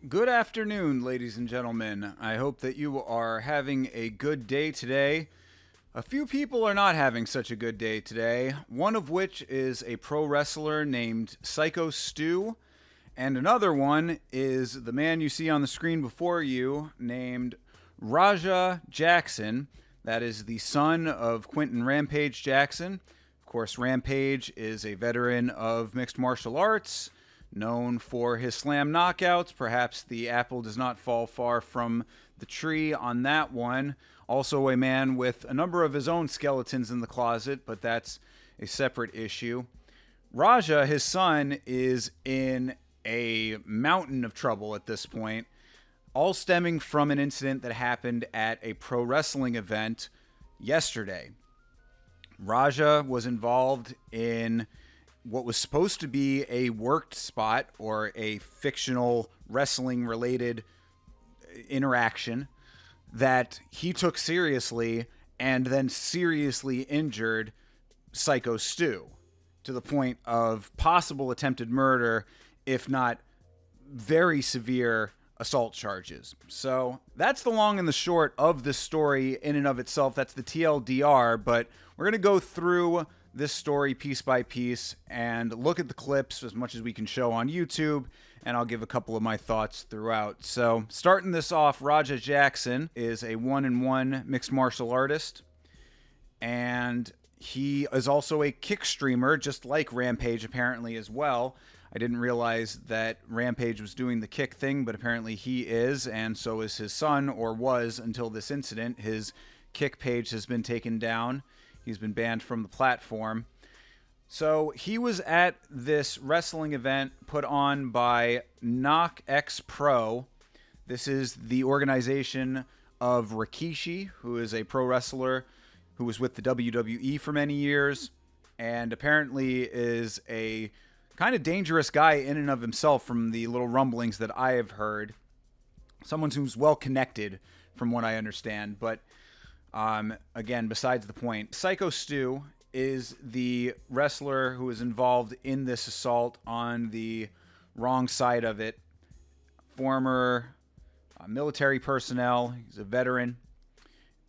Good afternoon, ladies and gentlemen. I hope that you are having a good day today. A few people are not having such a good day today, one of which is a pro wrestler named Syko Stu, and another one is the man you see on the screen before you named Rampage Jackson. That is the son of Quentin Rampage Jackson. Of course, Rampage is a veteran of mixed martial arts, known for his slam knockouts. Perhaps the apple does not fall far from the tree on that one. Also a man with a number of his own skeletons in the closet, but that's a separate issue. Raja, his son, is in a mountain of trouble at this point, all stemming from an incident that happened at a pro wrestling event yesterday. Raja was involved in what was supposed to be a worked spot or a fictional wrestling related interaction that he took seriously and then seriously injured Syko Stu to the point of possible attempted murder, if not very severe assault charges. So that's the long and the short of this story in and of itself. That's the TLDR, but we're going to go through this story piece by piece and look at the clips as much as we can show on YouTube, and I'll give a couple of my thoughts throughout. So starting this off, Rampage Jackson is a 1-on-1 mixed martial artist, and he is also a kick streamer, just like Rampage apparently as well. I didn't realize that Rampage was doing the kick thing, but apparently he is, and so is his son, or was until this incident. His kick page has been taken down. He's been banned from the platform. So he was at this wrestling event put on by Knockxpro. This is the organization of Rikishi, who is a pro wrestler who was with the WWE for many years, and apparently is a kind of dangerous guy in and of himself from the little rumblings that I have heard. Someone who's well connected from what I understand, but again, besides the point, Syko Stu is the wrestler who is involved in this assault on the wrong side of it. Former military personnel. He's a veteran.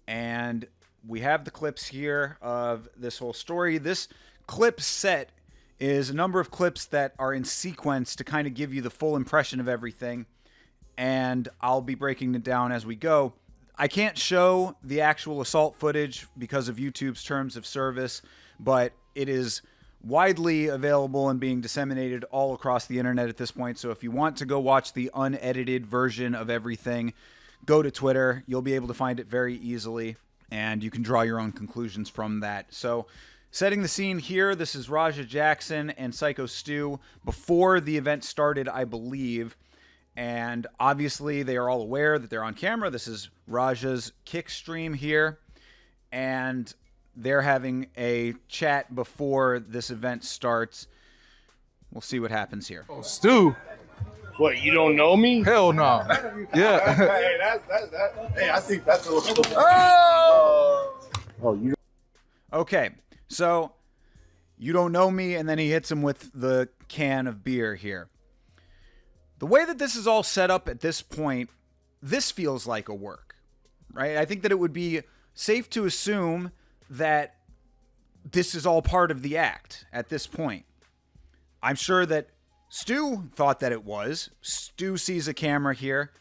And we have the clips here of this whole story. This clip set is a number of clips that are in sequence to kind of give you the full impression of everything. And I'll be breaking it down as we go. I can't show the actual assault footage because of YouTube's terms of service, but it is widely available and being disseminated all across the internet at this point. So if you want to go watch the unedited version of everything, go to Twitter. You'll be able to find it very easily, and you can draw your own conclusions from that. So setting the scene here, this is Rampage Jackson and Syko Stu before the event started, I believe. And obviously they are all aware that they're on camera. This is Raja's kick stream here. And they're having a chat before this event starts. We'll see what happens here. Oh, Stu. What, you don't know me? Hell no. Yeah. Hey, I think that's a little... Oh, you... Okay, so you don't know me, and then he hits him with the can of beer here. The way that this is all set up at this point, this feels like a work, right? I think that it would be safe to assume that this is all part of the act at this point. I'm sure that Stu thought that it was. Stu sees a camera here.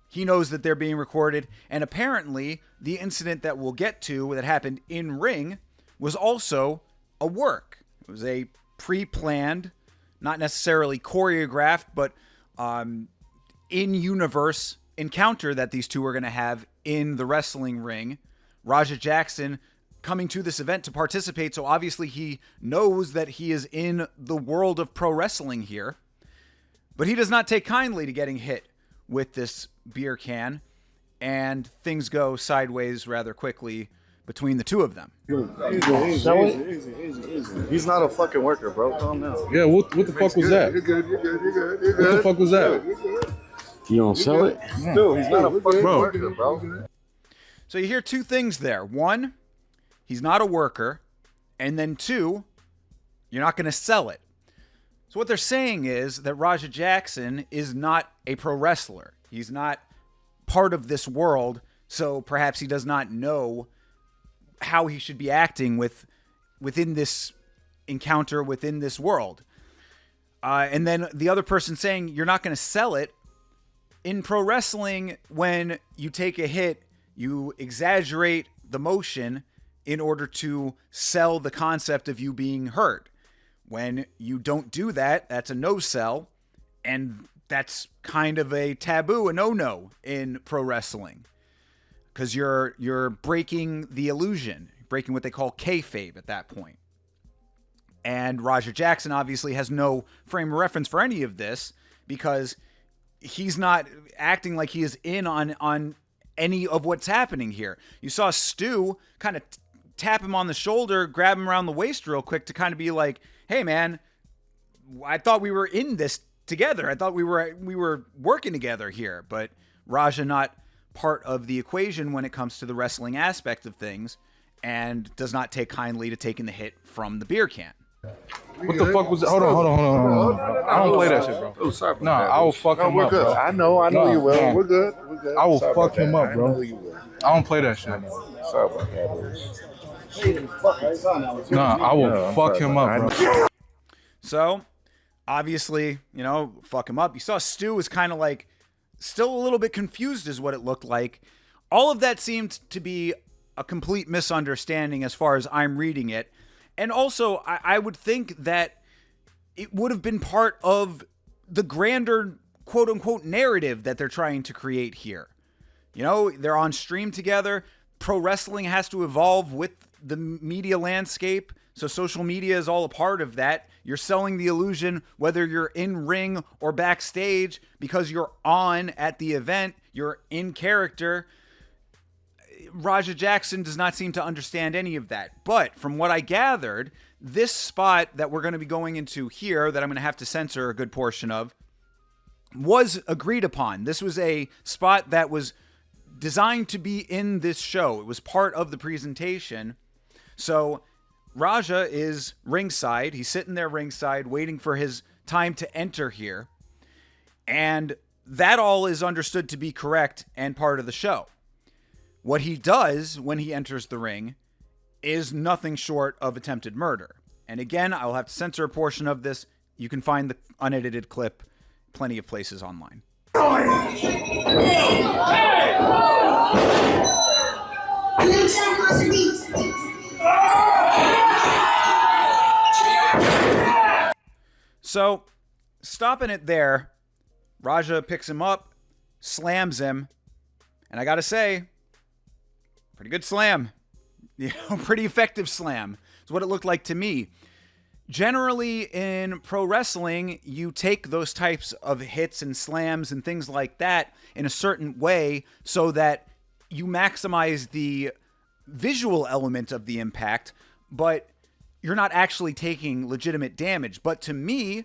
He knows that they're being recorded. And apparently, the incident that we'll get to that happened in ring was also a work. It was a pre-planned, not necessarily choreographed, but in-universe encounter that these two are going to have in the wrestling ring. Rampage Jackson coming to this event to participate, so obviously he knows that he is in the world of pro wrestling here. But he does not take kindly to getting hit with this beer can, and things go sideways rather quickly between the two of them. Easy. He's not a fucking worker, bro. Calm down. Yeah, what the fuck was that? You're good. What the fuck was that? You don't sell it? Dude, he's not a fucking worker, bro. So you hear two things there. One, he's not a worker. And then two, you're not going to sell it. So what they're saying is that Raja Jackson is not a pro wrestler. He's not part of this world, so perhaps he does not know how he should be acting within this encounter, within this world. And then the other person saying, you're not going to sell it. In pro wrestling, when you take a hit, you exaggerate the motion in order to sell the concept of you being hurt. When you don't do that, that's a no-sell, and that's kind of a taboo, a no-no in pro wrestling, because you're breaking the illusion, breaking what they call kayfabe at that point. And Raja Jackson obviously has no frame of reference for any of this, because he's not acting like he is in on any of what's happening here. You saw Stu kind of tap him on the shoulder, grab him around the waist real quick to kind of be like, hey man, I thought we were in this together. I thought we were working together here. But Raja not part of the equation when it comes to the wrestling aspect of things, and does not take kindly to taking the hit from the beer can. What the fuck was that? Hold on. I don't play that shit, bro. Oh, sorry. No, I will fuck him we're up, good. bro. I know you will. No. We're good. I will Sorry fuck about him that. up, bro. I know you will. I don't play that shit. Sorry about that. Nah, I will fuck him up, bro. So, obviously, fuck him up. You saw Stu was kind of like still a little bit confused is what it looked like. All of that seemed to be a complete misunderstanding as far as I'm reading it. And also, I would think that it would have been part of the grander quote-unquote narrative that they're trying to create here. They're on stream together. Pro wrestling has to evolve with the media landscape. So social media is all a part of that. You're selling the illusion, whether you're in ring or backstage, because you're on at the event, you're in character. Raja Jackson does not seem to understand any of that. But from what I gathered, this spot that we're going to be going into here, that I'm going to have to censor a good portion of, was agreed upon. This was a spot that was designed to be in this show. It was part of the presentation. So Raja is ringside. He's sitting there ringside waiting for his time to enter here. And that all is understood to be correct and part of the show. What he does when he enters the ring is nothing short of attempted murder. And again, I'll have to censor a portion of this. You can find the unedited clip plenty of places online. So, stopping it there, Raja picks him up, slams him, and I gotta say, pretty good slam. Pretty effective slam. It's what it looked like to me. Generally, in pro wrestling, you take those types of hits and slams and things like that in a certain way so that you maximize the visual element of the impact, but you're not actually taking legitimate damage. But to me,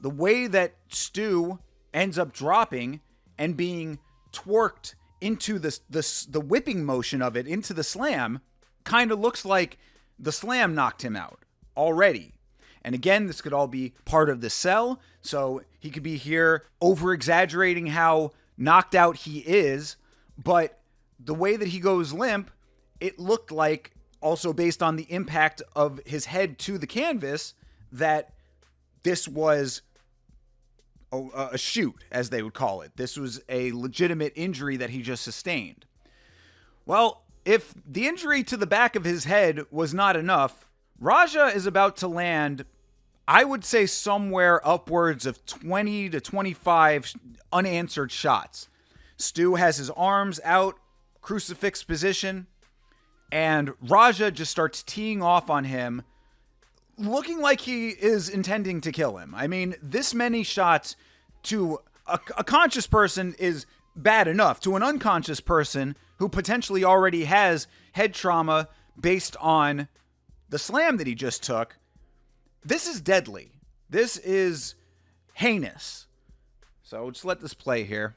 the way that Stu ends up dropping and being twerked into the whipping motion of it into the slam kind of looks like the slam knocked him out already. And again, this could all be part of the sell. So he could be here over-exaggerating how knocked out he is. But the way that he goes limp, it looked like, also based on the impact of his head to the canvas, that this was a shoot, as they would call it. This was a legitimate injury that he just sustained. Well, if the injury to the back of his head was not enough, Raja is about to land, I would say, somewhere upwards of 20 to 25 unanswered shots. Stu has his arms out, crucifix position, and Raja just starts teeing off on him, looking like he is intending to kill him. I mean, this many shots to a conscious person is bad enough. To an unconscious person who potentially already has head trauma based on the slam that he just took, this is deadly. This is heinous. So just let this play here.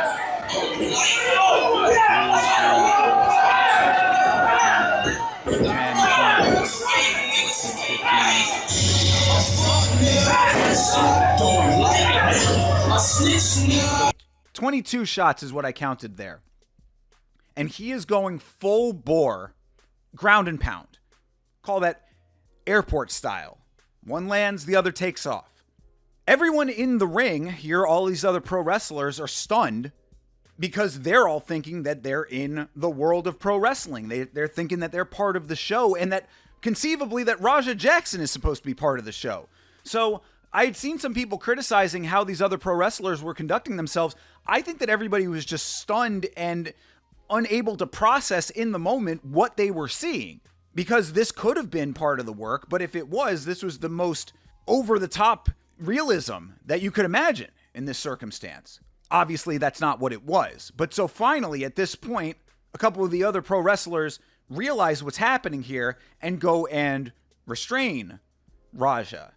"22 shots is what I counted there. And he is going full bore, ground and pound. Call that airport style. One lands, the other takes off. Everyone in the ring here, all these other pro wrestlers, are stunned because they're all thinking that they're in the world of pro wrestling. They're thinking that they're part of the show, and that conceivably that Rampage Jackson is supposed to be part of the show. So I'd seen some people criticizing how these other pro wrestlers were conducting themselves. I think that everybody was just stunned and unable to process in the moment what they were seeing, because this could have been part of the work, but if it was, this was the most over-the-top realism that you could imagine in this circumstance. Obviously, that's not what it was. But so finally, at this point, a couple of the other pro wrestlers realize what's happening here and go and restrain Raja.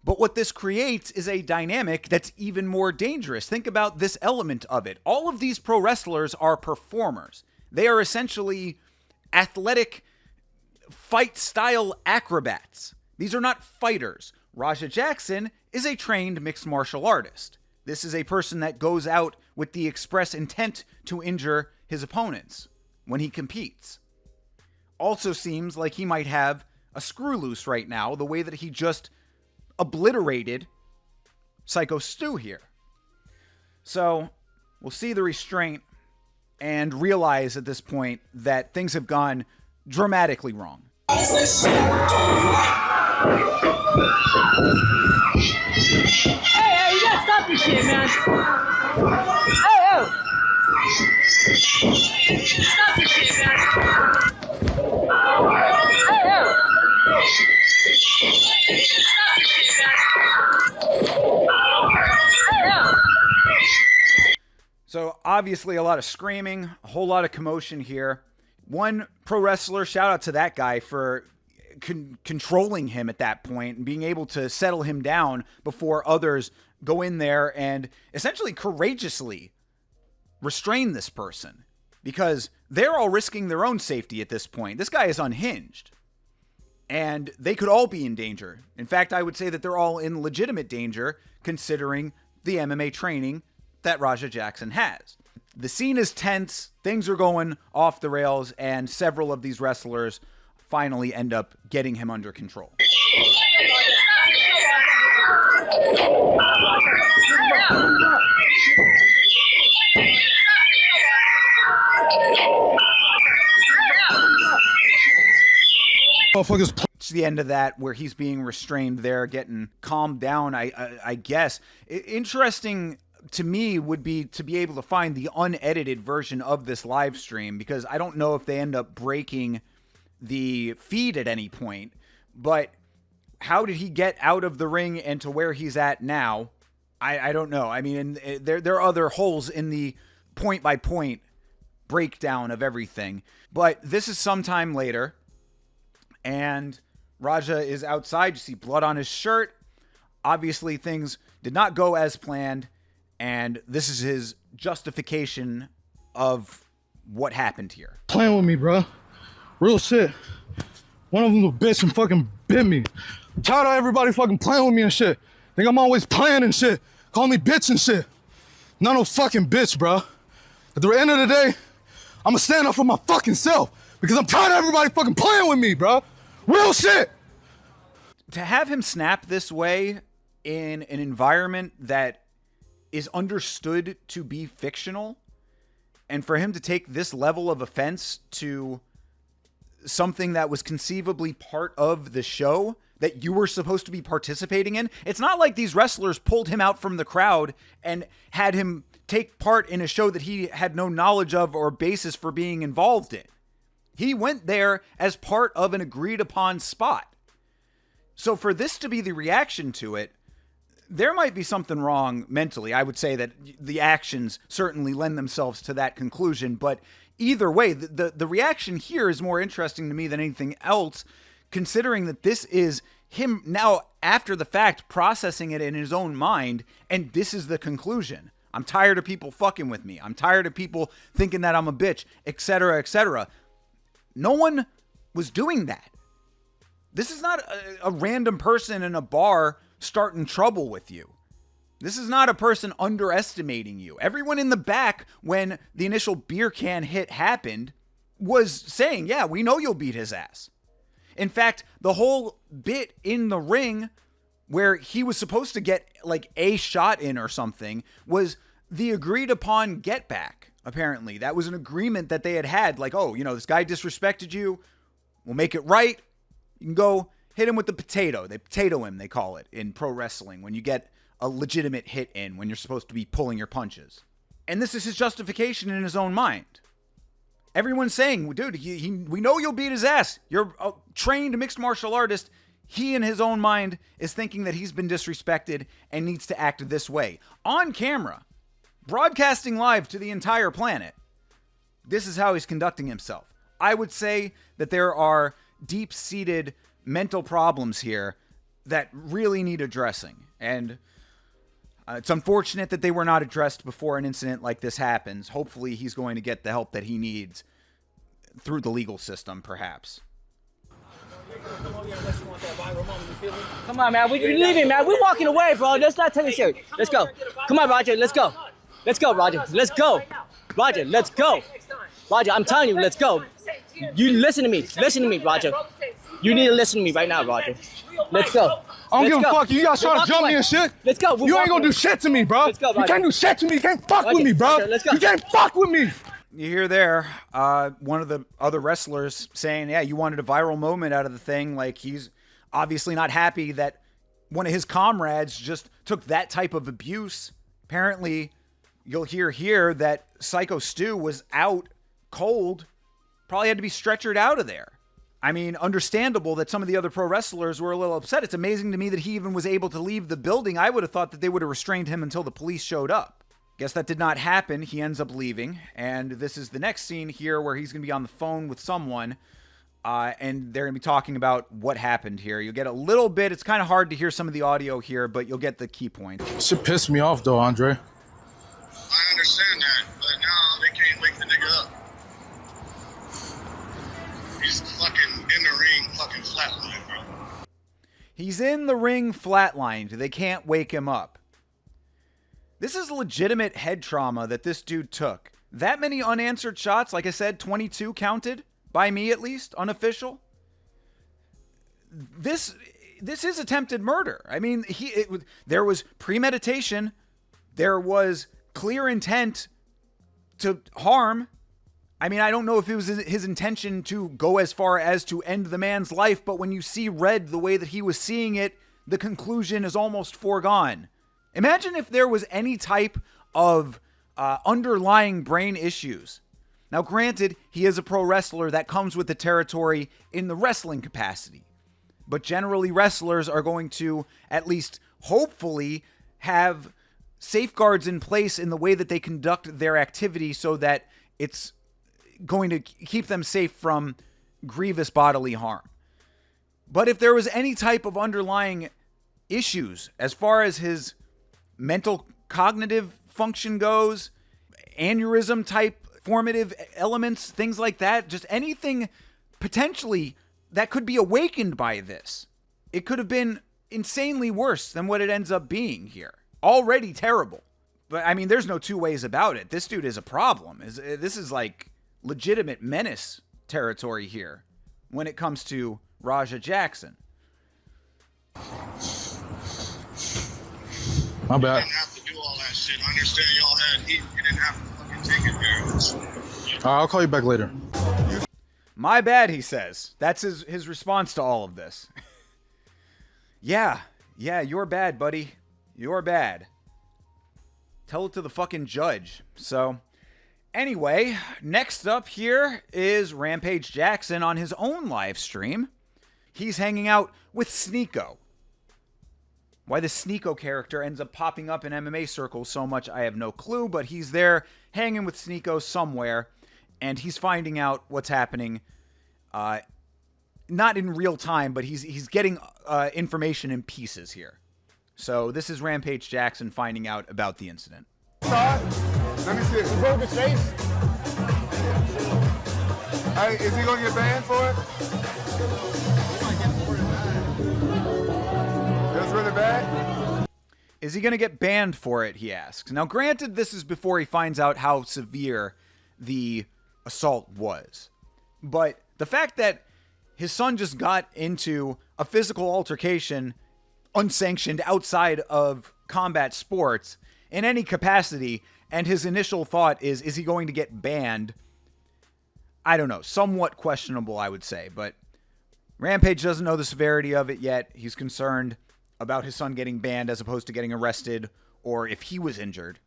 But what this creates is a dynamic that's even more dangerous. Think about this element of it. All of these pro wrestlers are performers. They are essentially athletic fight-style acrobats. These are not fighters. Rampage Jackson is a trained mixed martial artist. This is a person that goes out with the express intent to injure his opponents when he competes. Also seems like he might have a screw loose right now, the way that he just obliterated Syko Stu here. So we'll see the restraint and realize at this point that things have gone dramatically wrong. Hey, you gotta stop this shit, man. Hey. Stop this shit, man. So obviously a lot of screaming, a whole lot of commotion here. One pro wrestler, shout out to that guy for controlling him at that point and being able to settle him down before others go in there and essentially courageously restrain this person, because they're all risking their own safety at this point. This guy is unhinged and they could all be in danger. In fact, I would say that they're all in legitimate danger considering the MMA training that Rampage Jackson has. The scene is tense, things are going off the rails, and several of these wrestlers finally end up getting him under control. It's the end of that, where he's being restrained there, getting calmed down, I guess. Interesting to me would be to be able to find the unedited version of this live stream, because I don't know if they end up breaking the feed at any point. But how did he get out of the ring and to where he's at now? I don't know. I mean, there are other holes in the point-by-point breakdown of everything. But this is sometime later, and Raja is outside. You see blood on his shirt. Obviously, things did not go as planned, and this is his justification of what happened here. Playing with me, bro. Real shit. One of them was a bitch and fucking bit me. I'm tired of everybody fucking playing with me and shit. Think I'm always playing and shit. Call me bitch and shit. Not no fucking bitch, bro. At the end of the day, I'ma stand up for my fucking self, because I'm tired of everybody fucking playing with me, bro. Real shit. To have him snap this way in an environment that is understood to be fictional, and for him to take this level of offense to something that was conceivably part of the show that you were supposed to be participating in. It's not like these wrestlers pulled him out from the crowd and had him take part in a show that he had no knowledge of or basis for being involved in. He went there as part of an agreed upon spot. So for this to be the reaction to it, there might be something wrong mentally. I would say that the actions certainly lend themselves to that conclusion, but either way, the reaction here is more interesting to me than anything else, considering that this is him now, after the fact, processing it in his own mind, and this is the conclusion. I'm tired of people fucking with me. I'm tired of people thinking that I'm a bitch, etc., etc. No one was doing that. This is not a random person in a bar starting trouble with you. This is not a person underestimating you. Everyone in the back, when the initial beer can hit happened, was saying, yeah, we know you'll beat his ass. In fact, the whole bit in the ring where he was supposed to get like a shot in or something was the agreed upon get back. Apparently, that was an agreement that they had. Like, oh, you know, this guy disrespected you. We'll make it right. You can go hit him with the potato. They potato him, they call it in pro wrestling, when you get a legitimate hit in when you're supposed to be pulling your punches. And this is his justification in his own mind. Everyone's saying, dude, we know you'll beat his ass. You're a trained mixed martial artist. He, in his own mind, is thinking that he's been disrespected and needs to act this way. On camera, broadcasting live to the entire planet. This is how he's conducting himself. I would say that there are deep-seated mental problems here that really need addressing. And it's unfortunate that they were not addressed before an incident like this happens. Hopefully he's going to get the help that he needs through the legal system, perhaps. Come on, man. We're leaving, man. We're walking away, bro. Let's not take it serious. Let's go. Come on, Roger. Let's go. Let's go, Roger. Let's go. Roger, let's go. Roger, I'm telling you, let's go. You listen to me. Listen to me, Roger. You need to listen to me right now, Roger. Let's go. I don't give a fuck. You guys trying to jump me and shit. Let's go. You ain't gonna do shit to me, bro. Let's go, Roger. You can't do shit to me. You can't fuck with me, bro. Roger, let's go. You can't fuck with me. You hear there, one of the other wrestlers saying, yeah, you wanted a viral moment out of the thing. Like, he's obviously not happy that one of his comrades just took that type of abuse. Apparently, you'll hear here that Syko Stu was out cold. Probably had to be stretchered out of there. I mean, understandable that some of the other pro wrestlers were a little upset. It's amazing to me that he even was able to leave the building. I would have thought that they would have restrained him until the police showed up. Guess that did not happen. He ends up leaving. And this is the next scene here where he's going to be on the phone with someone. And they're going to be talking about what happened here. You'll get a little bit. It's kind of hard to hear some of the audio here, but you'll get the key point. Shit pissed me off, though, Andre. I understand that, but now they can't wake the nigga up. He's fucking in the ring, fucking flatlined, bro. He's in the ring flatlined. They can't wake him up. This is legitimate head trauma that this dude took. That many unanswered shots, like I said, 22 counted, by me at least, unofficial. This is attempted murder. I mean, there was premeditation. There was clear intent to harm. I mean, I don't know if it was his intention to go as far as to end the man's life, but when you see red the way that he was seeing it, the conclusion is almost foregone. Imagine if there was any type of underlying brain issues. Now, granted, he is a pro wrestler that comes with the territory in the wrestling capacity. But generally, wrestlers are going to, at least hopefully, have safeguards in place in the way that they conduct their activity so that it's going to keep them safe from grievous bodily harm. But if there was any type of underlying issues as far as his mental cognitive function goes, aneurysm type formative elements, things like that, just anything potentially that could be awakened by this, it could have been insanely worse than what it ends up being here. Already terrible. But I mean, there's no two ways about it. This dude is a problem. This is like legitimate menace territory here when it comes to Rampage Jackson. My bad. You didn't have to do all that shit. I understand y'all had heat. You didn't have to fucking take advantage. All right, I'll call you back later. My bad, he says. That's his response to all of this. Yeah, you're bad, buddy. You're bad. Tell it to the fucking judge. So, anyway, next up here is Rampage Jackson on his own live stream. He's hanging out with Syko. Why the Syko character ends up popping up in MMA circles so much, I have no clue, but he's there hanging with Syko somewhere, and he's finding out what's happening, not in real time, but he's getting information in pieces here. So this is Rampage Jackson finding out about the incident. Let me see it. You broke his face? Hey, is he gonna get banned for it? There's really really bad? Is he going to get banned for it, he asks. Now, granted, this is before he finds out how severe the assault was. But the fact that his son just got into a physical altercation unsanctioned outside of combat sports in any capacity, and his initial thought is he going to get banned? I don't know. Somewhat questionable, I would say. But Rampage doesn't know the severity of it yet. He's concerned about his son getting banned as opposed to getting arrested, or if he was injured.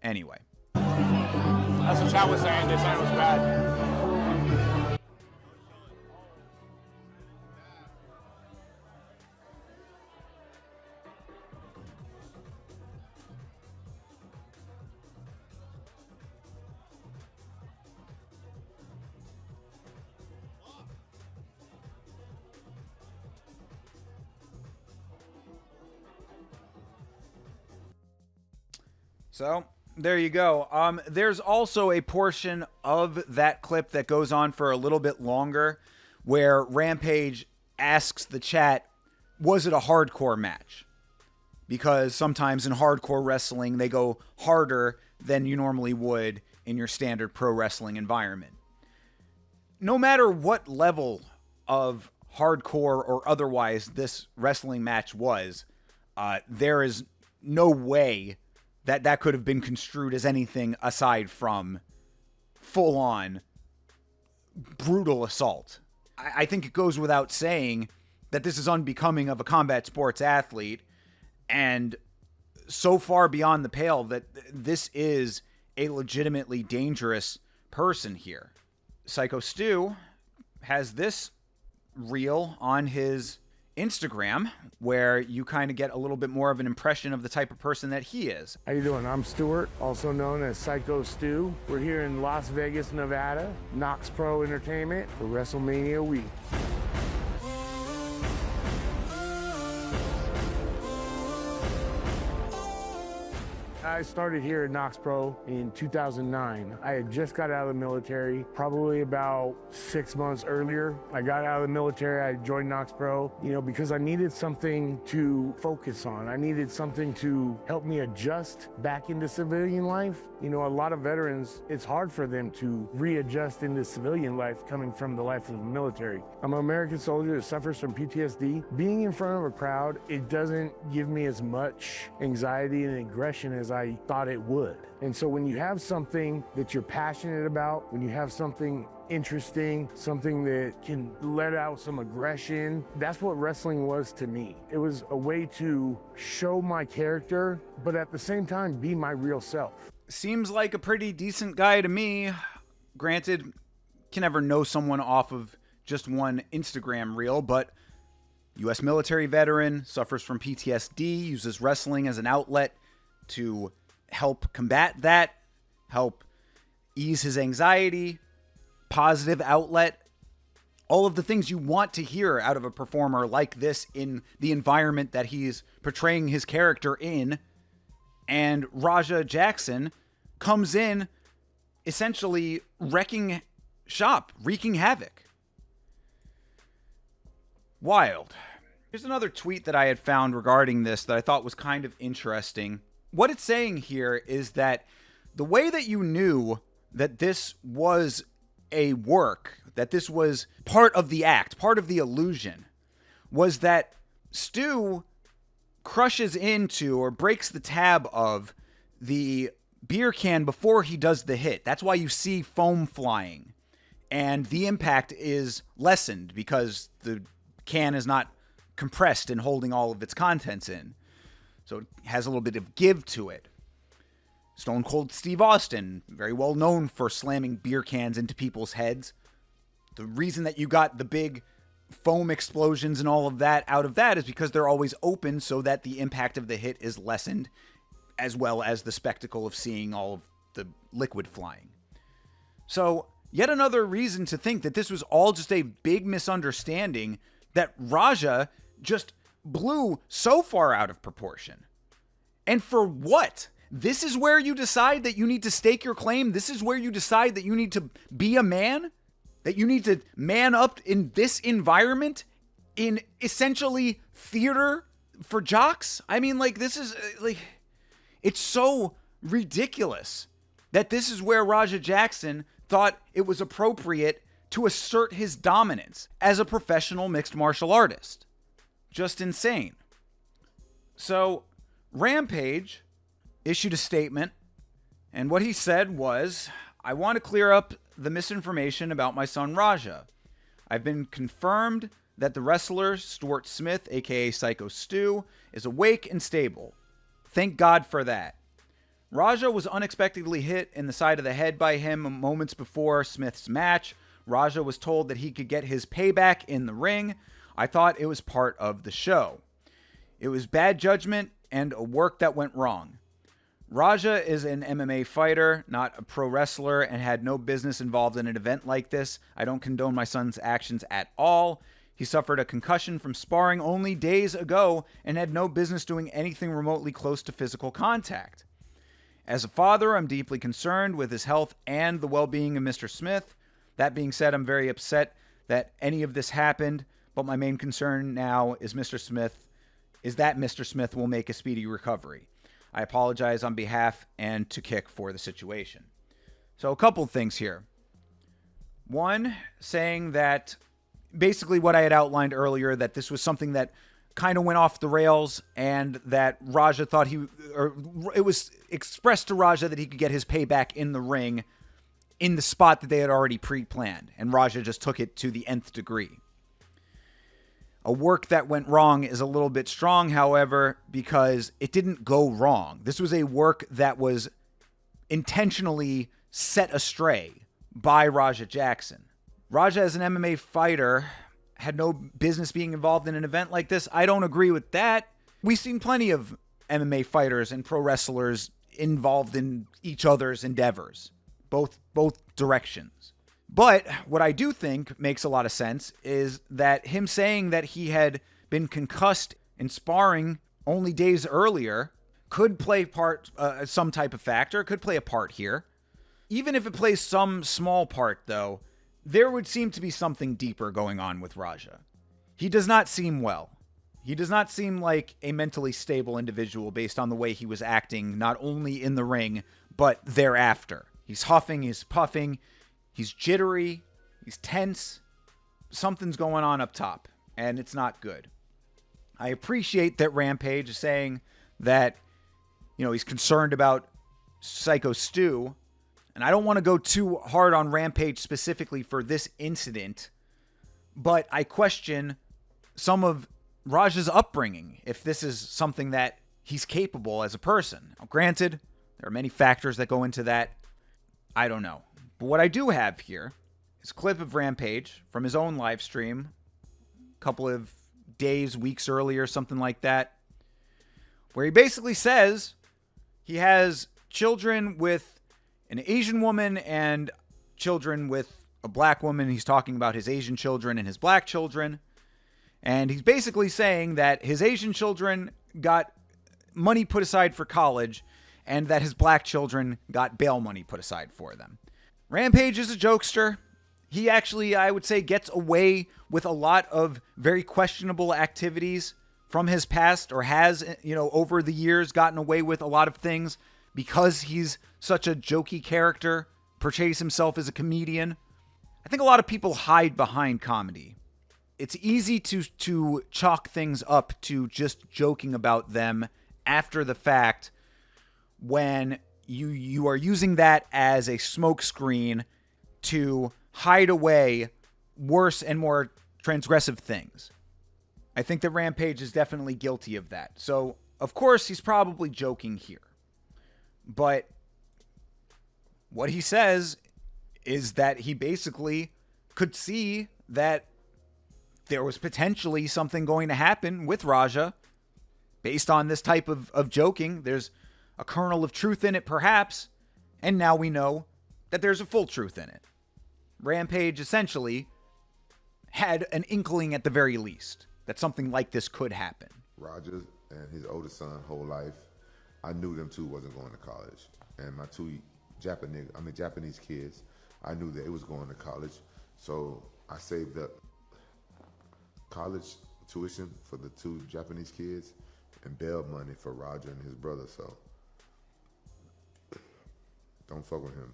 Anyway. That's what Chad was saying. They said it was bad. So, there you go. There's also a portion of that clip that goes on for a little bit longer where Rampage asks the chat, was it a hardcore match? Because sometimes in hardcore wrestling, they go harder than you normally would in your standard pro wrestling environment. No matter what level of hardcore or otherwise this wrestling match was, there is no way that could have been construed as anything aside from full-on brutal assault. I think it goes without saying that this is unbecoming of a combat sports athlete, and so far beyond the pale that this is a legitimately dangerous person here. Syko Stu has this reel on his Instagram where you kind of get a little bit more of an impression of the type of person that he is. How you doing? I'm Stewart, also known as Syko Stu. We're here in Las Vegas, Nevada, Knockxpro Entertainment for WrestleMania week. I started here at Knoxxpro in 2009. I had just got out of the military, probably about 6 months earlier. I got out of the military, I joined Knoxxpro, because I needed something to focus on. I needed something to help me adjust back into civilian life. A lot of veterans, it's hard for them to readjust into civilian life coming from the life of the military. I'm an American soldier that suffers from PTSD. Being in front of a crowd, it doesn't give me as much anxiety and aggression as I thought it would. And so when you have something that you're passionate about, when you have something interesting, something that can let out some aggression, that's what wrestling was to me. It was a way to show my character, but at the same time, be my real self. Seems like a pretty decent guy to me. Granted, can never know someone off of just one Instagram reel, but U.S. military veteran, suffers from PTSD, uses wrestling as an outlet to help combat that, help ease his anxiety, positive outlet, all of the things you want to hear out of a performer like this in the environment that he's portraying his character in. And Rampage Jackson comes in essentially wrecking shop, wreaking havoc. Wild. Here's another tweet that I had found regarding this that I thought was kind of interesting. What it's saying here is that the way that you knew that this was a work, that this was part of the act, part of the illusion, was that Stu crushes into or breaks the tab of the beer can before he does the hit. That's why you see foam flying. And the impact is lessened because the can is not compressed and holding all of its contents in. So it has a little bit of give to it. Stone Cold Steve Austin, very well known for slamming beer cans into people's heads. The reason that you got the big foam explosions and all of that out of that is because they're always open so that the impact of the hit is lessened, as well as the spectacle of seeing all of the liquid flying. So, yet another reason to think that this was all just a big misunderstanding that Raja just blew so far out of proportion. And for what? This is where you decide that you need to stake your claim? This is where you decide that you need to be a man? That you need to man up in this environment? In essentially theater for jocks, I mean, like, this is like, it's so ridiculous that this is where Raja Jackson thought it was appropriate to assert his dominance as a professional mixed martial artist. Just insane. So, Rampage issued a statement, and what he said was, I want to clear up the misinformation about my son Raja. I've been confirmed that the wrestler Stewart Smith, aka Syko Stu, is awake and stable. Thank God for that. Raja was unexpectedly hit in the side of the head by him moments before Smith's match. Raja was told that he could get his payback in the ring. I thought it was part of the show. It was bad judgment and a work that went wrong. Raja is an MMA fighter, not a pro wrestler, and had no business involved in an event like this. I don't condone my son's actions at all. He suffered a concussion from sparring only days ago and had no business doing anything remotely close to physical contact. As a father, I'm deeply concerned with his health and the well-being of Mr. Smith. That being said, I'm very upset that any of this happened, but my main concern now is that Mr. Smith will make a speedy recovery. I apologize on behalf and to Kick for the situation. So a couple things here. One, saying that basically what I had outlined earlier, that this was something that kind of went off the rails and that Raja thought it was expressed to Raja that he could get his payback in the ring in the spot that they had already pre-planned. And Raja just took it to the nth degree. A work that went wrong is a little bit strong, however, because it didn't go wrong. This was a work that was intentionally set astray by Raja Jackson. Raja, as an MMA fighter, had no business being involved in an event like this. I don't agree with that. We've seen plenty of MMA fighters and pro wrestlers involved in each other's endeavors, both directions. But what I do think makes a lot of sense is that him saying that he had been concussed in sparring only days earlier could play some type of factor, could play a part here. Even if it plays some small part, though, there would seem to be something deeper going on with Raja. He does not seem well. He does not seem like a mentally stable individual based on the way he was acting, not only in the ring, but thereafter. He's huffing, he's puffing, he's jittery, he's tense. Something's going on up top, and it's not good. I appreciate that Rampage is saying that, he's concerned about Syko Stu, and I don't want to go too hard on Rampage specifically for this incident, but I question some of Raja's upbringing, if this is something that he's capable as a person. Now, granted, there are many factors that go into that. I don't know. But what I do have here is a clip of Rampage from his own live stream a couple of days, weeks earlier, something like that, where he basically says he has children with an Asian woman and children with a black woman. He's talking about his Asian children and his black children. And he's basically saying that his Asian children got money put aside for college and that his black children got bail money put aside for them. Rampage is a jokester. He actually, I would say, gets away with a lot of very questionable activities from his past, or has, over the years gotten away with a lot of things because he's such a jokey character, portrays himself as a comedian. I think a lot of people hide behind comedy. It's easy to chalk things up to just joking about them after the fact when you are using that as a smokescreen to hide away worse and more transgressive things. I think that Rampage is definitely guilty of that. So, of course, he's probably joking here. But what he says is that he basically could see that there was potentially something going to happen with Raja based on this type of joking. There's a kernel of truth in it, perhaps, and now we know that there's a full truth in it. Rampage essentially had an inkling at the very least that something like this could happen. Raja and his oldest son, whole life, I knew them two wasn't going to college. And my two Japanese kids, I knew that it was going to college. So I saved up college tuition for the two Japanese kids, and bail money for Roger and his brother. So don't fuck with him.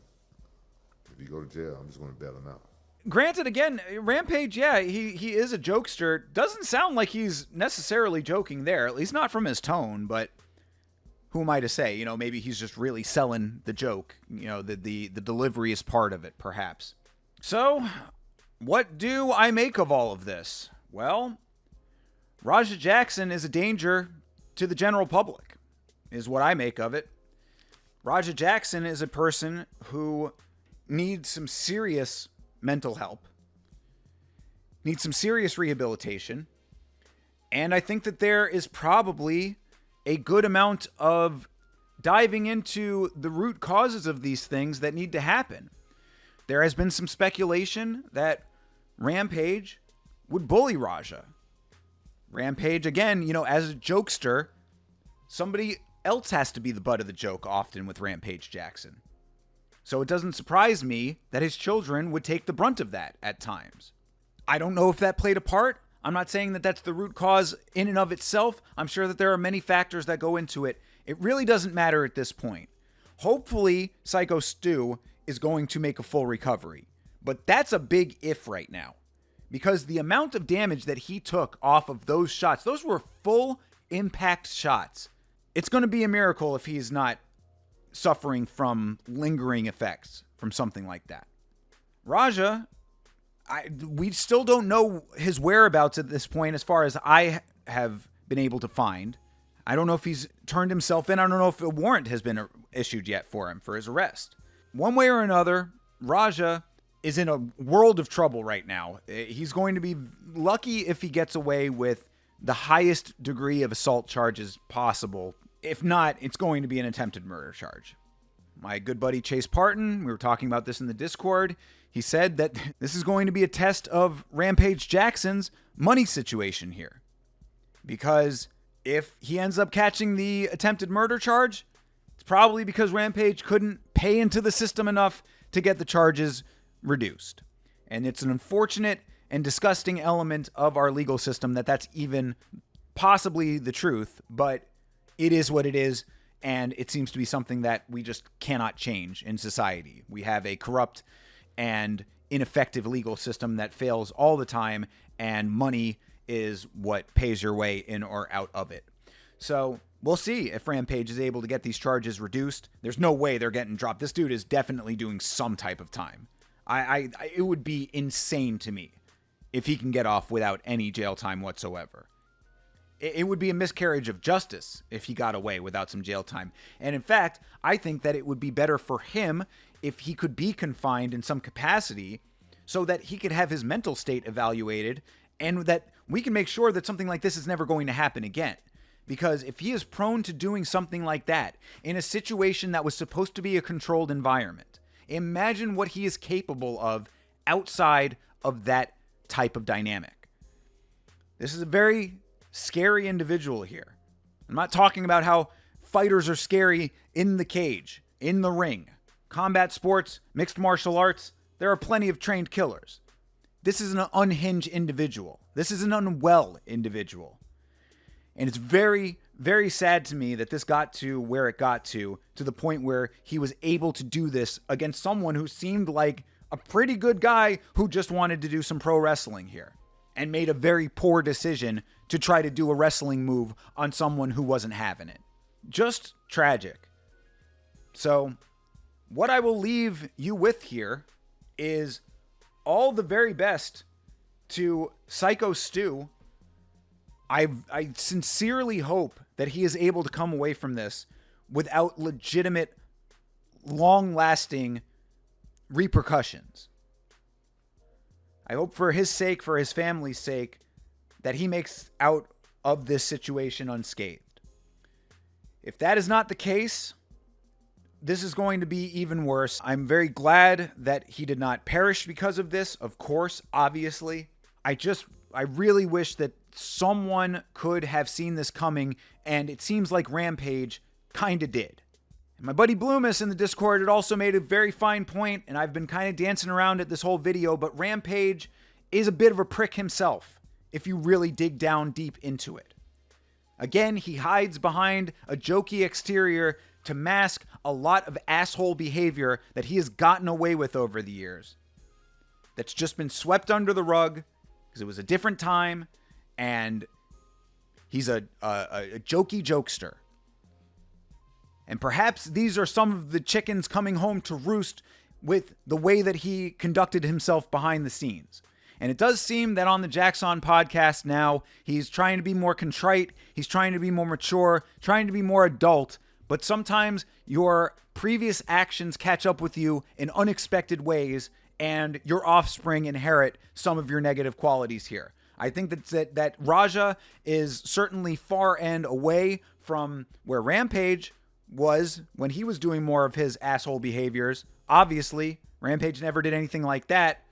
If you go to jail, I'm just going to bail him out. Granted, again, Rampage, yeah, he is a jokester. Doesn't sound like he's necessarily joking there, at least not from his tone, but who am I to say? You know, maybe he's just really selling the joke. You know, the delivery is part of it, perhaps. So, what do I make of all of this? Well, Rampage Jackson is a danger to the general public, is what I make of it. Rampage Jackson is a person who needs some serious mental help, needs some serious rehabilitation, and I think that there is probably a good amount of diving into the root causes of these things that need to happen. There has been some speculation that Rampage would bully Raja. Rampage, again, you know, as a jokester, somebody else has to be the butt of the joke often with Rampage Jackson. So it doesn't surprise me that his children would take the brunt of that at times. I don't know if that played a part. I'm not saying that that's the root cause in and of itself. I'm sure that there are many factors that go into it. It really doesn't matter at this point. Hopefully, Syko Stu is going to make a full recovery. But that's a big if right now. Because the amount of damage that he took off of those shots, those were full impact shots. It's going to be a miracle if he's not suffering from lingering effects from something like that. Raja, we still don't know his whereabouts at this point as far as I have been able to find. I don't know if he's turned himself in. I don't know if a warrant has been issued yet for him for his arrest. One way or another, Raja is in a world of trouble right now. He's going to be lucky if he gets away with the highest degree of assault charges possible. If not, it's going to be an attempted murder charge. My good buddy Chase Parton, we were talking about this in the Discord, he said that this is going to be a test of Rampage Jackson's money situation here. Because if he ends up catching the attempted murder charge, it's probably because Rampage couldn't pay into the system enough to get the charges reduced. And it's an unfortunate and disgusting element of our legal system that that's even possibly the truth, but it is what it is, and it seems to be something that we just cannot change in society. We have a corrupt and ineffective legal system that fails all the time, and money is what pays your way in or out of it. So we'll see if Rampage is able to get these charges reduced. There's no way they're getting dropped. This dude is definitely doing some type of time. It would be insane to me if he can get off without any jail time whatsoever. It would be a miscarriage of justice if he got away without some jail time. And in fact, I think that it would be better for him if he could be confined in some capacity so that he could have his mental state evaluated and that we can make sure that something like this is never going to happen again. Because if he is prone to doing something like that in a situation that was supposed to be a controlled environment, imagine what he is capable of outside of that type of dynamic. This is a very scary individual here. I'm not talking about how fighters are scary in the cage, in the ring. Combat sports, mixed martial arts, there are plenty of trained killers. This is an unhinged individual. This is an unwell individual. And it's very, very sad to me that this got to where it got to the point where he was able to do this against someone who seemed like a pretty good guy who just wanted to do some pro wrestling here and made a very poor decision to try to do a wrestling move on someone who wasn't having it. Just tragic. So, what I will leave you with here is all the very best to Syko Stu. I sincerely hope that he is able to come away from this without legitimate, long-lasting repercussions. I hope for his sake, for his family's sake, that he makes out of this situation unscathed. If that is not the case, this is going to be even worse. I'm very glad that he did not perish because of this, of course, obviously. I really wish that someone could have seen this coming, and it seems like Rampage kind of did. And my buddy Bloomis in the Discord had also made a very fine point, and I've been kind of dancing around it this whole video, but Rampage is a bit of a prick himself if you really dig down deep into it. Again, he hides behind a jokey exterior to mask a lot of asshole behavior that he has gotten away with over the years. That's just been swept under the rug because it was a different time, and he's a jokey jokester. And perhaps these are some of the chickens coming home to roost with the way that he conducted himself behind the scenes. And it does seem that on the Jackson podcast now, he's trying to be more contrite, he's trying to be more mature, trying to be more adult, but sometimes your previous actions catch up with you in unexpected ways, and your offspring inherit some of your negative qualities here. I think that Raja is certainly far and away from where Rampage was when he was doing more of his asshole behaviors. Obviously, Rampage never did anything like that.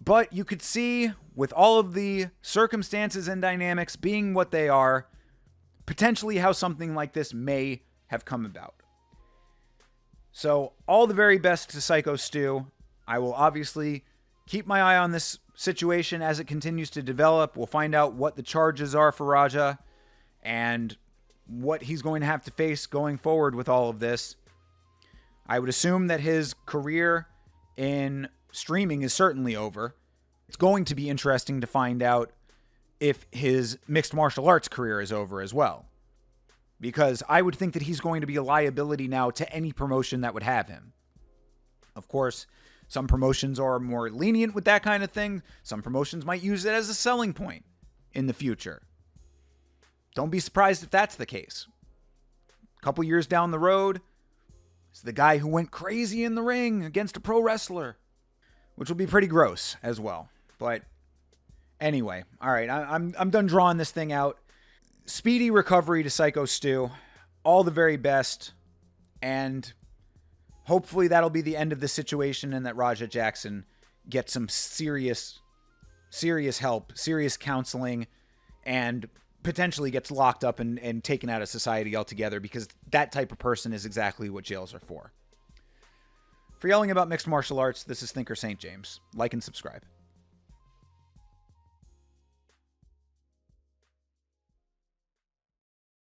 But you could see, with all of the circumstances and dynamics being what they are, potentially how something like this may have come about. So, all the very best to Syko Stu. I will obviously keep my eye on this situation as it continues to develop. We'll find out what the charges are for Raja and what he's going to have to face going forward with all of this. I would assume that his career in streaming is certainly over. It's going to be interesting to find out if his mixed martial arts career is over as well. Because I would think that he's going to be a liability now to any promotion that would have him. Of course, some promotions are more lenient with that kind of thing. Some promotions might use it as a selling point in the future. Don't be surprised if that's the case. A couple years down the road, it's the guy who went crazy in the ring against a pro wrestler, which will be pretty gross as well. But anyway, all right, I'm done drawing this thing out. Speedy recovery to Syko Stu. All the very best. And hopefully that'll be the end of the situation and that Raja Jackson gets some serious help, serious counseling, and potentially gets locked up and taken out of society altogether, because that type of person is exactly what jails are for. For Yelling About Mixed Martial Arts, this is Thinker St. James. Like and subscribe.